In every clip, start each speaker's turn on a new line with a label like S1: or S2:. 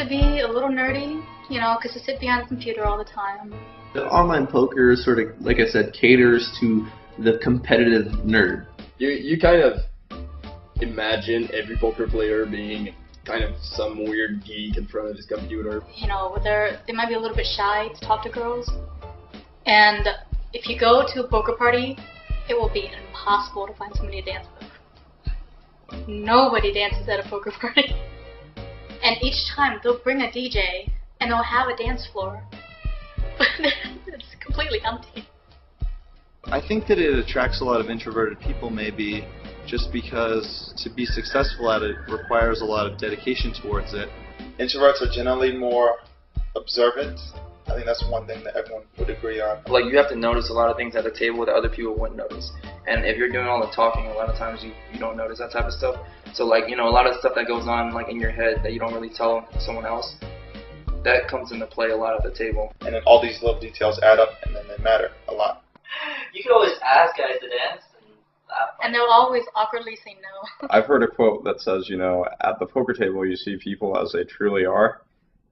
S1: to be a little nerdy, you know, because I sit behind the computer all the time.
S2: The online poker sort of, like I said, caters to the competitive nerd.
S3: You kind of imagine every poker player being kind of some weird geek in front of his computer.
S1: You know, they might be a little bit shy to talk to girls. And if you go to a poker party, it will be impossible to find somebody to dance with. Nobody dances at a poker party. And each time they'll bring a DJ and they'll have a dance floor. But it's completely empty.
S4: I think that it attracts a lot of introverted people maybe just because to be successful at it requires a lot of dedication towards it.
S5: Introverts are generally more observant. I think that's one thing that everyone would agree on.
S6: Like, you have to notice a lot of things at the table that other people wouldn't notice. And if you're doing all the talking, a lot of times you don't notice that type of stuff. So, like, you know, a lot of stuff that goes on, like, in your head that you don't really tell someone else, that comes into play a lot at the table.
S5: And then all these little details add up, and then they matter a lot.
S7: You could always ask guys to dance.
S1: And they'll always awkwardly say no.
S8: I've heard a quote that says, you know, at the poker table you see people as they truly are.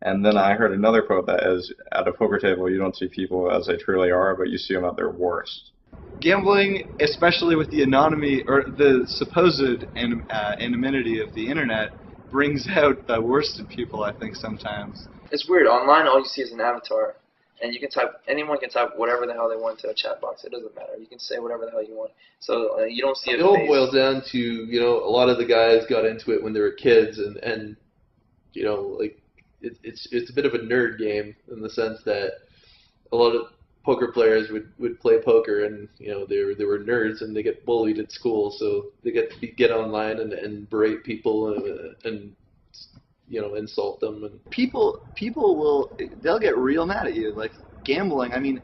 S8: And then I heard another quote that is, at a poker table you don't see people as they truly are, but you see them at their worst.
S4: Gambling, especially with the anonymity or the supposed anonymity of the internet, brings out the worst in people, I think, sometimes.
S6: It's weird. Online, all you see is an avatar. And you can type, anyone can type whatever the hell they want to a chat box. It doesn't matter. You can say whatever the hell you want. So you don't see a
S2: It all
S6: face.
S2: boils down to, you know, a lot of the guys got into it when they were kids, and you know, like, it's a bit of a nerd game in the sense that a lot of poker players would play poker, and you know, they were nerds and they get bullied at school, so they get online and berate people and you know, insult them. And
S4: People they'll get real mad at you. Like gambling, I mean,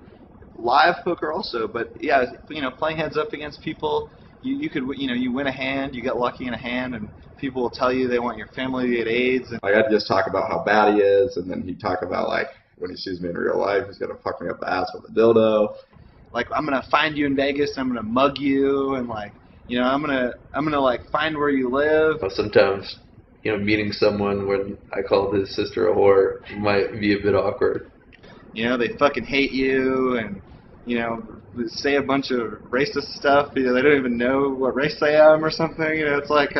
S4: live poker also, but yeah, you know, playing heads up against people, you could, you know, you win a hand, you get lucky in a hand, and people will tell you they want your family to get AIDS. And
S8: Like, I'd just talk about how bad he is, and then he'd talk about, like, when he sees me in real life, he's going to fuck me up the ass with a dildo.
S4: Like, I'm going to find you in Vegas, and I'm going to mug you, and like, you know, I'm gonna like find where you live.
S2: sometimes, you know, meeting someone when I called his sister a whore might be a bit awkward.
S4: You know, they fucking hate you, and you know, say a bunch of racist stuff. You know, they don't even know what race I am or something. You know, it's like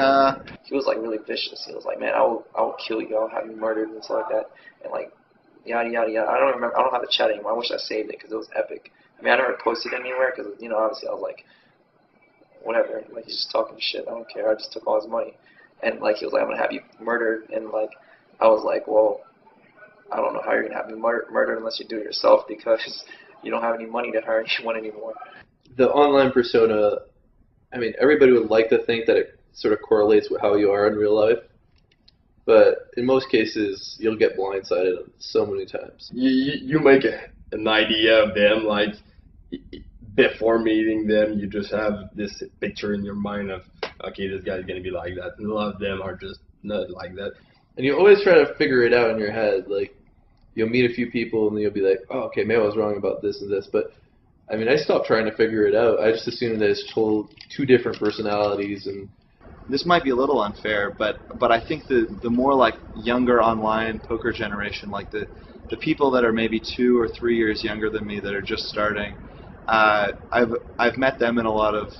S6: He was like really vicious. He was like, man, I will kill you. I'll have you murdered and stuff like that. And like, yada yada yada. I don't remember. I don't have the chat anymore. I wish I saved it because it was epic. I mean, I never posted it anywhere because, you know, obviously I was like, whatever. Like, he's just talking shit. I don't care. I just took all his money. And like, he was like, I'm gonna have you murdered. And like, I was like, well, I don't know how you're gonna have me murdered unless you do it yourself, because you don't have any money to hire anyone anymore.
S2: The online persona, I mean, everybody would like to think that it sort of correlates with how you are in real life, but in most cases, you'll get blindsided so many times.
S3: You make an idea of them, like, before meeting them, you just have this picture in your mind of, okay, this guy's going to be like that, and a lot of them are just not like that.
S2: And you always try to figure it out in your head. Like, you'll meet a few people and you'll be like, oh, okay, maybe I was wrong about this and this. But, I mean, I stopped trying to figure it out. I just assumed that it's two different personalities. And
S4: this might be a little unfair, but I think the more like younger online poker generation, like the people that are maybe 2 or 3 years younger than me that are just starting, I've met them in a lot of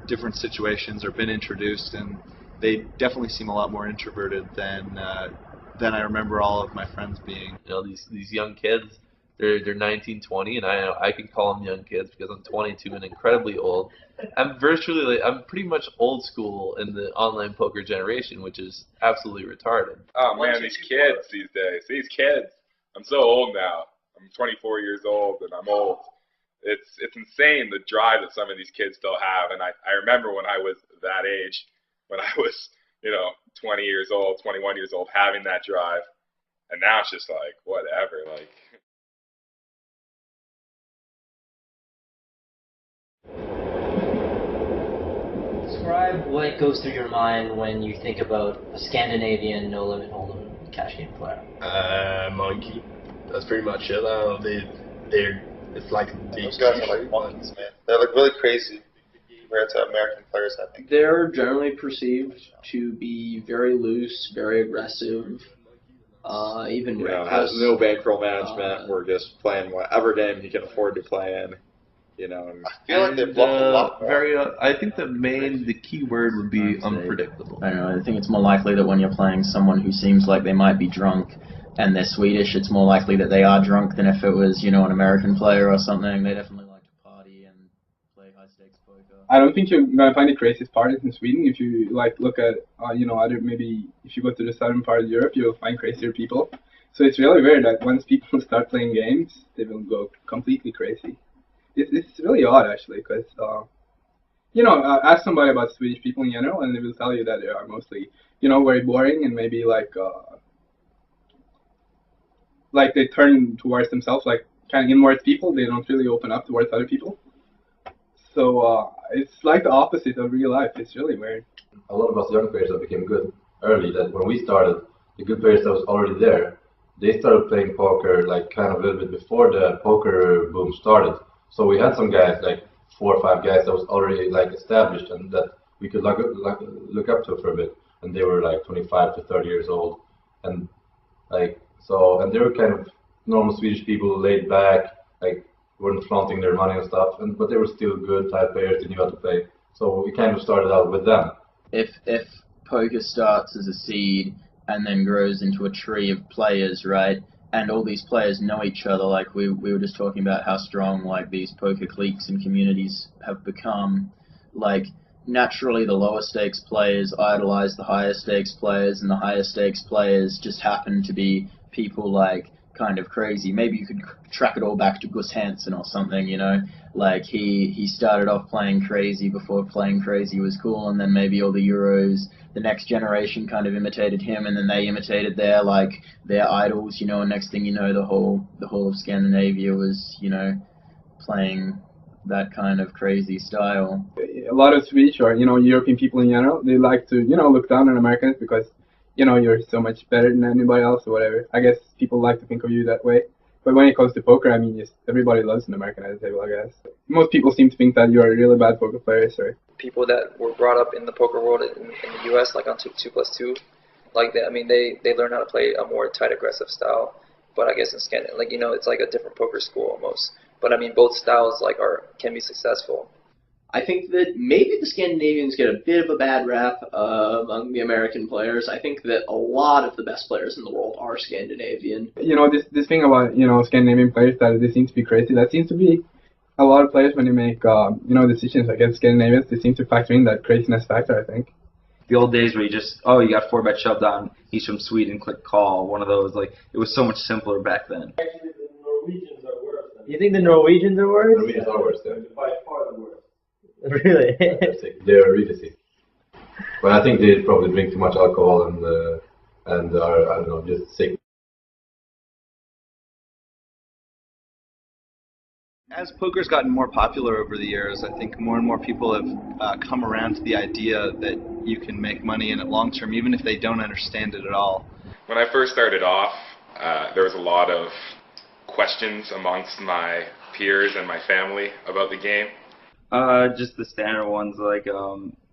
S4: different situations or been introduced, and they definitely seem a lot more introverted than I remember all of my friends being.
S2: you know, these young kids, they're 19, 20, and I can call them young kids because I'm 22 and incredibly old. I'm pretty much old school in the online poker generation, which is absolutely retarded.
S9: Oh man, these kids these days. These kids. I'm so old now. I'm 24 years old and I'm old. It's insane the drive that some of these kids still have. And I remember when I was that age, when I was, you know, 20 years old, 21 years old, having that drive. And now it's just like, whatever. Like,
S7: Describe what goes through your mind when you think about a Scandinavian no-limit hold'em cash game player.
S3: Monkey. That's pretty much it. It's like
S5: Those guys are like monkeys, man. They're like really crazy compared to American players, I think.
S10: They're generally perceived to be very loose, very aggressive,
S7: Even
S8: You know,
S7: Rangers.
S8: has no bankroll management. We're just playing whatever game he can afford to play in. You know, and
S5: I feel like they bluff a lot more.
S2: I think the key word would be unpredictable.
S7: I don't know. I think it's more likely that when you're playing someone who seems like they might be drunk and they're Swedish, it's more likely that they are drunk than if it was, you know, an American player or something. They definitely like to party and play high stakes poker.
S10: I don't think you're gonna find the craziest parties in Sweden. If you like look at you know, other, maybe if you go to the southern part of Europe, you'll find crazier people. So it's really weird that once people start playing games, they will go completely crazy. It's really odd actually, because you know, ask somebody about Swedish people in general, and they will tell you that they are mostly, you know, very boring and maybe like they turn towards themselves, like kind of inwards people. They don't really open up towards other people. So it's like the opposite of real life. It's really weird.
S11: A lot of us young players that became good early, that when we started, the good players that was already there, they started playing poker like kind of a little bit before the poker boom started. So we had some guys, like 4 or 5 guys that was already like established and that we could look up to for a bit. And they were like 25 to 30 years old. And like, so, and they were kind of normal Swedish people, laid back, like weren't flaunting their money and stuff, but they were still good type players, they knew how to play. So we kind of started out with them.
S7: If poker starts as a seed and then grows into a tree of players, right? And all these players know each other, like we were just talking about how strong like these poker cliques and communities have become. Like naturally the lower stakes players idolize the higher stakes players, and the higher stakes players just happen to be people like kind of crazy. Maybe you could track it all back to Gus Hansen or something, you know? Like he started off playing crazy before playing crazy was cool, and then maybe all the Euros, the next generation kind of imitated him, and then they imitated their idols, you know, and next thing you know, the whole of Scandinavia was, you know, playing that kind of crazy style.
S10: A lot of Swedish or, you know, European people in general, they like to, you know, look down on Americans because, you know, you're so much better than anybody else or whatever. I guess people like to think of you that way. But when it comes to poker, I mean, just everybody loves an American at the table, I guess. Most people seem to think that you're a really bad poker player, so.
S6: People that were brought up in the poker world in the U.S., like on 2+2, like that, I mean, they learn how to play a more tight, aggressive style. But I guess in Scandinavia, like, you know, it's like a different poker school almost. But I mean, both styles like can be successful.
S12: I think that maybe the Scandinavians get a bit of a bad rap among the American players. I think that a lot of the best players in the world are Scandinavian.
S10: You know, this thing about, you know, Scandinavian players, that they seem to be crazy. That seems to be a lot of players when they make, you know, decisions against Scandinavians. They seem to factor in that craziness factor, I think.
S13: The old days where you just, oh, you got 4-bet shoved-down, he's from Sweden, click call, one of those. Like, it was so much simpler back then.
S14: Actually, the Norwegians are worse.
S7: You think the Norwegians are worse?
S11: Norwegians are worse, yeah.
S14: By far the worst.
S7: Really?
S11: They're really sick. But I think they probably drink too much alcohol and are, I don't know, just sick.
S4: As poker's gotten more popular over the years, I think more and more people have come around to the idea that you can make money in it long term, even if they don't understand it at all.
S9: When I first started off, there was a lot of questions amongst my peers and my family about the game.
S13: Just the standard ones, like,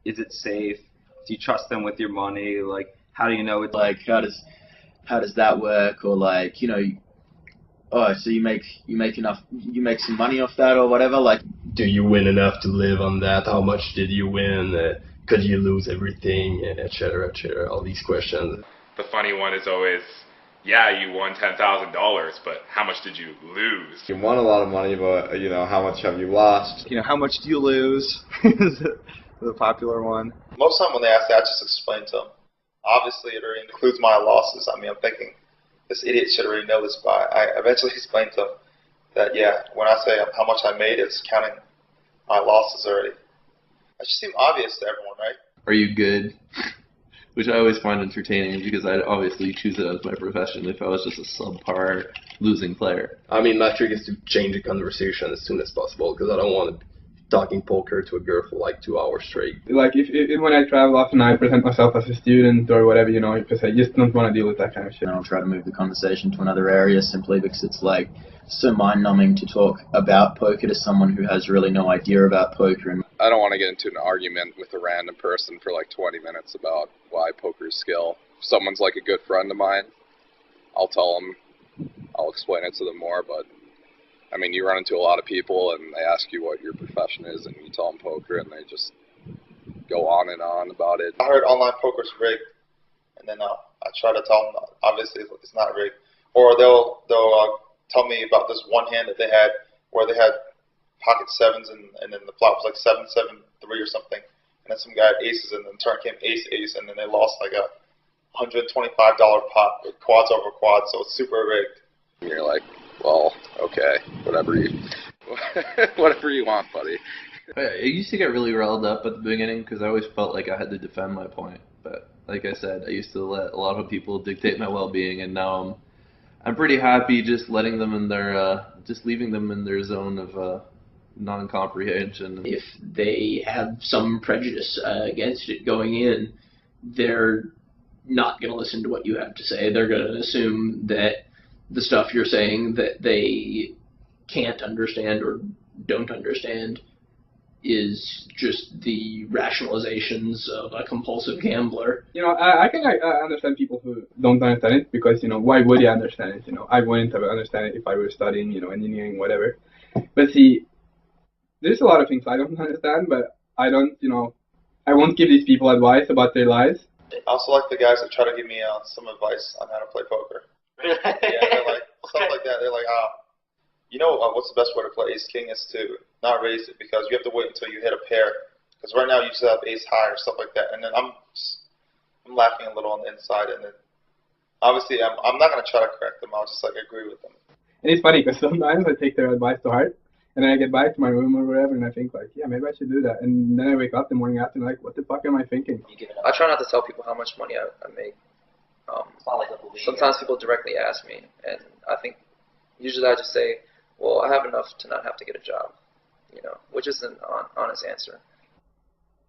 S13: is it safe? Do you trust them with your money? Like, how do you know it's
S7: like, how does that work? Or like, you know, oh, so you make some money off that or whatever? Like,
S3: do you win enough to live on that? How much did you win? Could you lose everything? Etc. Etc. All these questions.
S9: The funny one is always, yeah, you won $10,000, but how much did you lose?
S8: You won a lot of money, but, you know, how much have you lost?
S4: You know, how much do you lose? Is the popular one.
S5: Most of the time when they ask that, I just explain to them. Obviously, it already includes my losses. I mean, I'm thinking this idiot should already know this, but I eventually explain to them that, yeah, when I say how much I made, it's counting my losses already. That should seem obvious to everyone, right?
S2: Are you good? Which I always find entertaining because I'd obviously choose it as my profession if I was just a subpar losing player.
S3: I mean, my trick is to change the conversation as soon as possible because I don't want to be talking poker to a girl for like 2 hours straight.
S10: Like, if when I travel often, I present myself as a student or whatever, you know, because I just don't want to deal with that kind of shit.
S7: And I'll try to move the conversation to another area simply because it's like so mind-numbing to talk about poker to someone who has really no idea about poker. And
S15: I don't want to get into an argument with a random person for like 20 minutes about why poker's skill. If someone's like a good friend of mine, I'll tell them, I'll explain it to them more, but I mean, you run into a lot of people and they ask you what your profession is and you tell them poker and they just go on and on about it.
S5: I heard online poker's rigged, and then I try to tell them obviously it's not rigged. Or they'll tell me about this one hand that they had where they had pocket sevens and then the flop was like 7-7-3 or something, and then some guy had aces and then turn came ace-ace and then they lost like a $125 pot with quads over quads, so it's super rigged.
S15: And you're like, well, okay, whatever you want, buddy.
S2: I used to get really riled up at the beginning because I always felt like I had to defend my point. But like I said, I used to let a lot of people dictate my well-being, and now I'm pretty happy just letting them in their just leaving them in their zone of non-comprehension.
S12: If they have some prejudice against it going in, they're not going to listen to what you have to say. They're going to assume that the stuff you're saying that they can't understand or don't understand is just the rationalizations of a compulsive gambler.
S10: You know, I can understand people who don't understand it because, you know, why would you understand it? You know, I wouldn't have understand it if I were studying, you know, engineering, whatever. But see, there's a lot of things I don't understand, but I don't, you know, I won't give these people advice about their lives.
S5: I also like the guys that try to give me some advice on how to play poker. Yeah, they're like, stuff like that. They're like, you know what's the best way to play ace king is to not raise it because you have to wait until you hit a pair. Because right now you just have ace high or stuff like that. And then I'm laughing a little on the inside. And then obviously I'm not going to try to correct them. I'll just like agree with them.
S10: And it's funny because sometimes I take their advice to heart. And then I get back to my room or wherever and I think like, yeah, maybe I should do that. And then I wake up the morning after and like, what the fuck am I thinking?
S6: I try not to tell people how much money I make. Sometimes people directly ask me, and I think usually I just say, well, I have enough to not have to get a job, you know, which is an honest answer.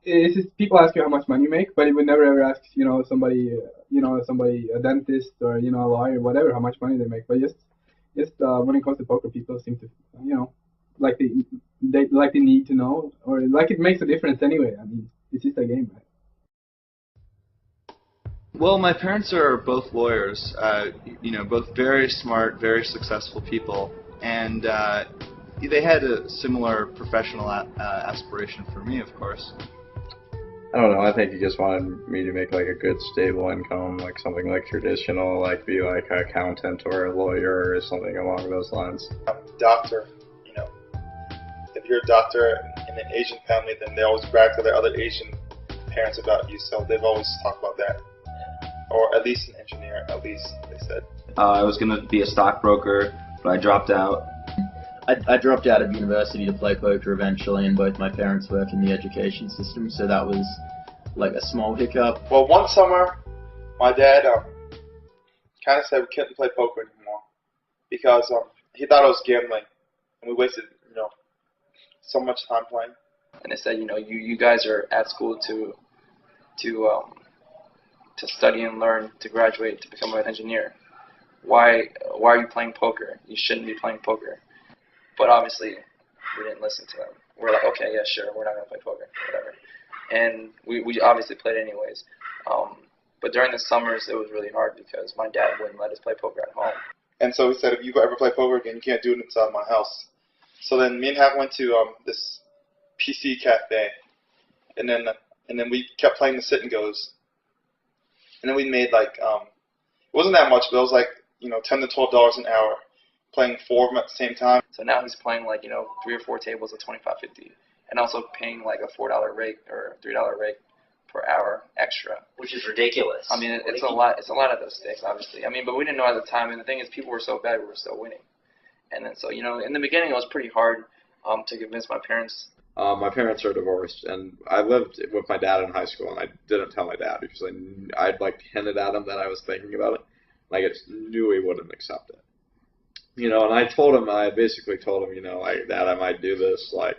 S10: It's just people ask you how much money you make, but it would never ever ask, you know, somebody, a dentist or, you know, a lawyer, whatever, how much money they make. But just when it comes to poker, people seem to, you know, like they need to know, or like it makes a difference anyway. I mean, it's just a game, right?
S4: Well, my parents are both lawyers, you know, both very smart, very successful people, and they had a similar professional aspiration for me, of course.
S8: I don't know, I think he just wanted me to make like a good stable income, like something like traditional, like be like an accountant or a lawyer or something along those lines.
S5: Doctor, you know, if you're a doctor in an Asian family, then they always brag to their other Asian parents about you, so they've always talked about that. Or at least an engineer, at least, they said.
S13: I was going to be a stockbroker, but I dropped out.
S7: I dropped out of university to play poker eventually, and both my parents work in the education system, so that was like a small hiccup.
S5: Well, one summer, my dad kind of said we couldn't play poker anymore because he thought I was gambling, and we wasted, you know, so much time playing.
S6: And they said, you know, you guys are at school to study and learn, to graduate, to become an engineer. Why are you playing poker? You shouldn't be playing poker. But obviously, we didn't listen to them. We're like, okay, yeah, sure, we're not going to play poker, whatever. And we obviously played anyways. But during the summers, it was really hard because my dad wouldn't let us play poker at home.
S5: And so he said, if you ever play poker again, you can't do it inside my house. So then me and Hack went to this PC cafe, and then we kept playing the sit and goes. And then we made like, it wasn't that much, but it was like, you know, $10 to $12 an hour, playing 4 of them at the same time.
S6: So now he's playing like, you know, 3 or 4 tables at $25.50, and also paying like a $4 rate or $3 rate per hour extra.
S16: Which is ridiculous.
S6: I mean, it's a lot of those stakes, obviously. I mean, but we didn't know at the time, and the thing is, people were so bad, we were still winning. And then so, you know, in the beginning, it was pretty hard to convince my parents.
S8: My parents are divorced, and I lived with my dad in high school, and I didn't tell my dad because I'd like hinted at him that I was thinking about it. Like, I just knew he wouldn't accept it. You know, and I basically told him, you know, like, Dad, I might do this, like,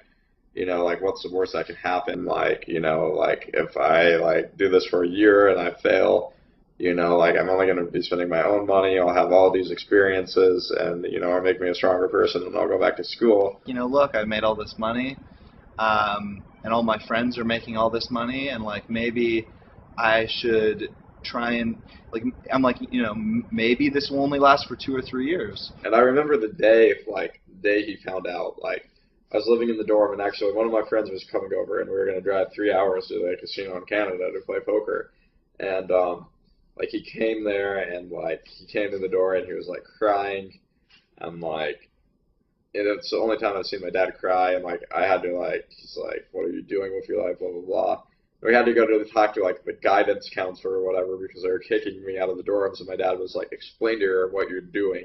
S8: you know, like, what's the worst that can happen? Like, you know, like, if I, like, do this for a year and I fail, you know, like, I'm only going to be spending my own money, I'll have all these experiences, and, you know, it'll make me a stronger person, and I'll go back to school.
S4: You know, look, I've made all this money, and all my friends are making all this money, and, like, maybe I should try and I'm like, maybe this will only last for 2 or 3 years.
S8: And I remember the day he found out, I was living in the dorm, and actually one of my friends was coming over, and we were going to drive 3 hours to the casino in Canada to play poker. And, he came there, and, he came to the door, and he was, crying. I'm and it's the only time I've seen my dad cry, and, I had to, he's like, what are you doing with your life, blah, blah, blah. And we had to go to talk to, the guidance counselor or whatever, because they were kicking me out of the dorms, and my dad was like, explain to her what you're doing.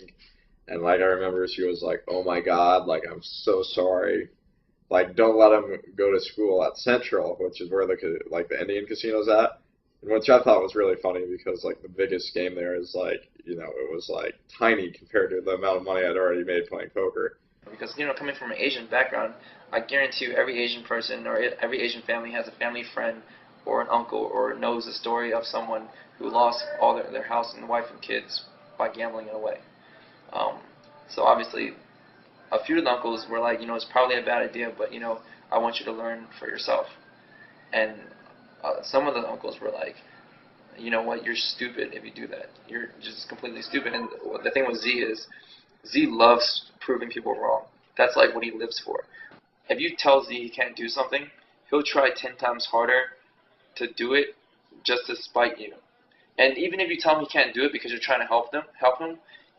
S8: And, I remember she was like, oh, my God, I'm so sorry. Don't let him go to school at Central, which is where the Indian casino's at. And which I thought was really funny because, the biggest game there is, it was, tiny compared to the amount of money I'd already made playing poker.
S6: Because, coming from an Asian background, I guarantee you every Asian person or every Asian family has a family friend or an uncle or knows the story of someone who lost all their house and wife and kids by gambling it away. So obviously, a few of the uncles were like, it's probably a bad idea, but, I want you to learn for yourself. And some of the uncles were like, you know what, you're stupid if you do that. You're just completely stupid. And the thing with Z is, Z loves proving people wrong. That's what he lives for. If you tell Z he can't do something, he'll try 10 times harder to do it just to spite you. And even if you tell him he can't do it because you're trying to help him,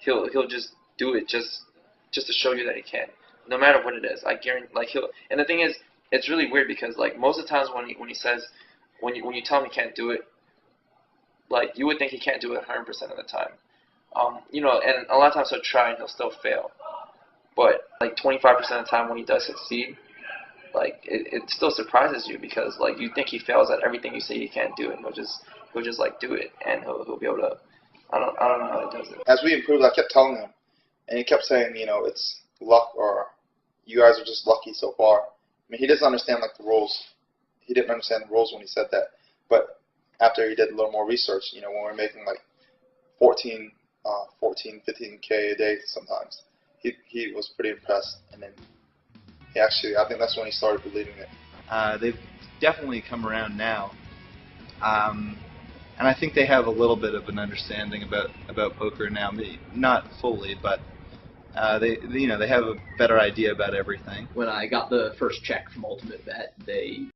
S6: he'll just do it just to show you that he can, no matter what it is. I guarantee, he'll. And the thing is, it's really weird because most of the times when he says, when you tell him he can't do it, you would think he can't do it 100% of the time. And a lot of times he'll try and he'll still fail. But 25% of the time when he does succeed, it still surprises you because you think he fails at everything you say he can't do, and he'll just do it, and he'll be able to. I don't know how he does it.
S5: As we improved, I kept telling him, and he kept saying, it's luck, or you guys are just lucky so far. I mean, he doesn't understand the rules. He didn't understand the rules when he said that. But after he did a little more research, when we're making 14, 15K a day sometimes, he was pretty impressed. And then I think that's when he started believing it.
S4: They've definitely come around now. And I think they have a little bit of an understanding about poker now. Not fully, but they have a better idea about everything.
S12: When I got the first check from Ultimate Bet, they